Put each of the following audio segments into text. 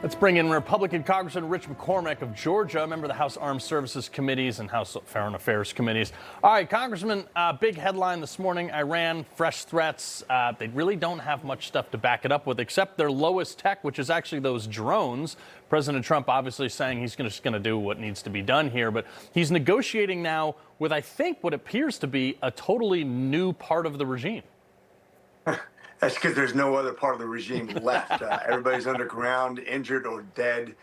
Let's bring in Republican Congressman Rich McCormick of Georgia, member of the House Armed Services Committees and House Foreign Affairs Committees. All right, Congressman, big headline this morning, Iran, fresh threats. They really don't have much stuff to back it up with, except their lowest tech, which is actually those drones. President Trump obviously saying he's just going to do what needs to be done here, but he's negotiating now with, I think, what appears to be a totally new part of the regime. That's because there's no other part of the regime left. Everybody's underground, injured or dead.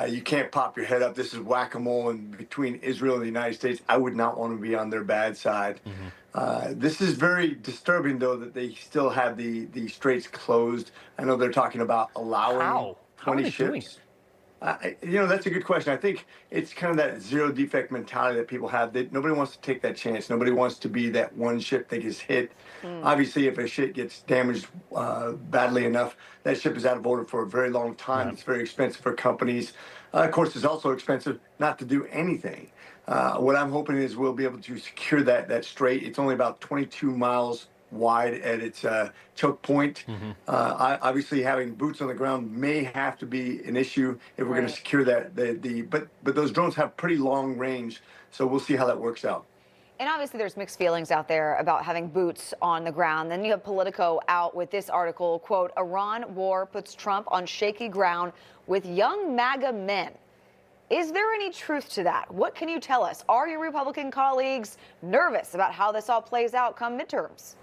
You can't pop your head up. This is whack-a-mole and between Israel and the United States. I would not want to be on their bad side. This is very disturbing, though, that they still have the straits closed. I know they're talking about allowing 20 ships. That's a good question. I think it's kind of that zero defect mentality that people have. That nobody wants to take that chance. Nobody wants to be that one ship that gets hit. Obviously, if a ship gets damaged badly enough, that ship is out of order for a very long time. It's very expensive for companies. Of course, it's also expensive not to do anything. What I'm hoping is we'll be able to secure that strait. It's only about 22 miles wide at its choke point. Obviously, having boots on the ground may have to be an issue if we're going to secure that. But those drones have pretty long range, so we'll see how that works out. And obviously, there's mixed feelings out there about having boots on the ground. Then you have Politico out with this article, quote, Iran war puts Trump on shaky ground with young MAGA men. Is there any truth to that? What can you tell us? Are your Republican colleagues nervous about how this all plays out come midterms?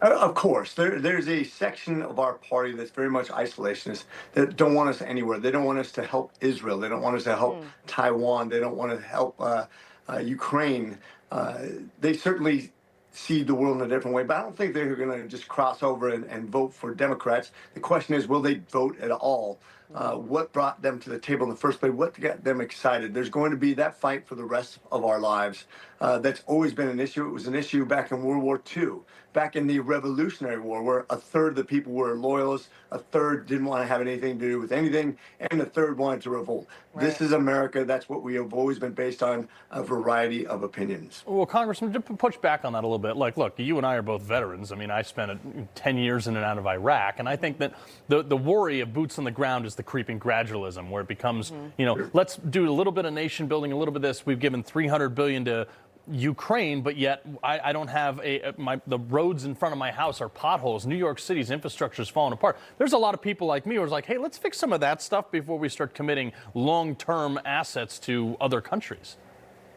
Of course, there's a section of our party that's very much isolationist, that don't want us anywhere. They don't want us to help Israel. They don't want us to help Taiwan. They don't want to help Ukraine. They certainly see the world in a different way, but I don't think they're going to just cross over and vote for Democrats. The question is, will they vote at all? What brought them to the table in the first place? What got them excited? There's going to be that fight for the rest of our lives. That's always been an issue. It was an issue back in World War II, back in the Revolutionary War, where a third of the people were loyalists, a third didn't want to have anything to do with anything, and a third wanted to revolt. This is America. That's what we have always been based on, a variety of opinions. Well, Congressman, to push back on that a little bit, like, look, you and I are both veterans. I mean, I spent 10 years in and out of Iraq, and I think that the worry of boots on the ground is the creeping gradualism, where it becomes, let's do a little bit of nation building, a little bit of this. We've given $300 billion to Ukraine, but yet I don't have the roads in front of my house are potholes. New York City's infrastructure is falling apart. There's a lot of people like me who are like, hey, let's fix some of that stuff before we start committing long-term assets to other countries.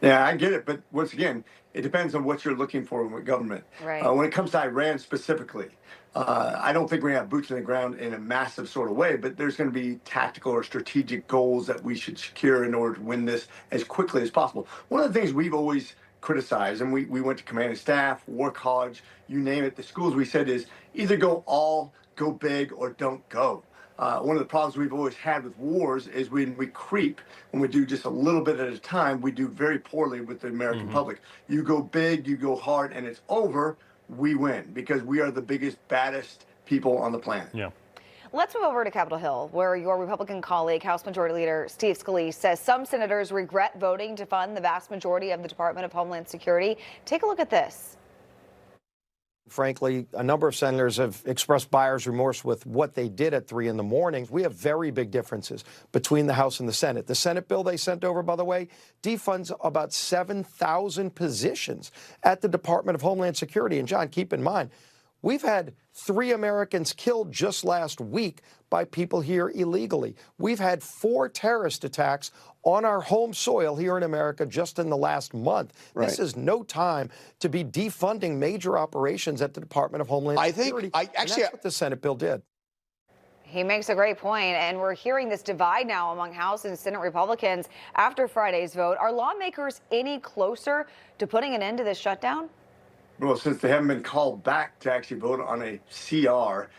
Yeah, I get it. But once again, it depends on what you're looking for in government. When it comes to Iran specifically, I don't think we're going to have boots on the ground in a massive sort of way, but there's going to be tactical or strategic goals that we should secure in order to win this as quickly as possible. One of the things we've always criticized, and we went to command and staff, war college, you name it, the schools we said is either go big, or don't go. One of the problems we've always had with wars is when we creep, when we do just a little bit at a time, we do very poorly with the American public. You go big, you go hard, and it's over, we win, because we are the biggest, baddest people on the planet. Let's move over to Capitol Hill, where your Republican colleague, House Majority Leader Steve Scalise, says some senators regret voting to fund the vast majority of the Department of Homeland Security. Take a look at this. Frankly, a number of senators have expressed buyer's remorse with what they did at 3 in the morning. We have very big differences between the House and the Senate. The Senate bill they sent over, by the way, defunds about 7,000 positions at the Department of Homeland Security. And, John, keep in mind, we've had 3 Americans killed just last week by people here illegally. We've had 4 terrorist attacks on our home soil here in America just in the last month. This is no time to be defunding major operations at the Department of Homeland Security. That's what the Senate bill did. He makes a great point, and we're hearing this divide now among House and Senate Republicans after Friday's vote. Are lawmakers any closer to putting an end to this shutdown? Well, since they haven't been called back to actually vote on a CR,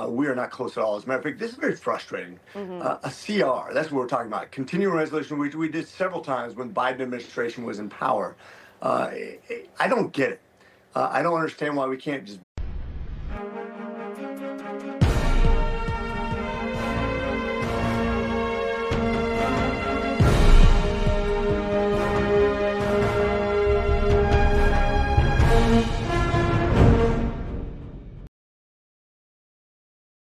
we are not close at all. As a matter of fact, this is very frustrating. A CR, that's what we're talking about. Continuing resolution, which we did several times when the Biden administration was in power. I don't get it. I don't understand why we can't just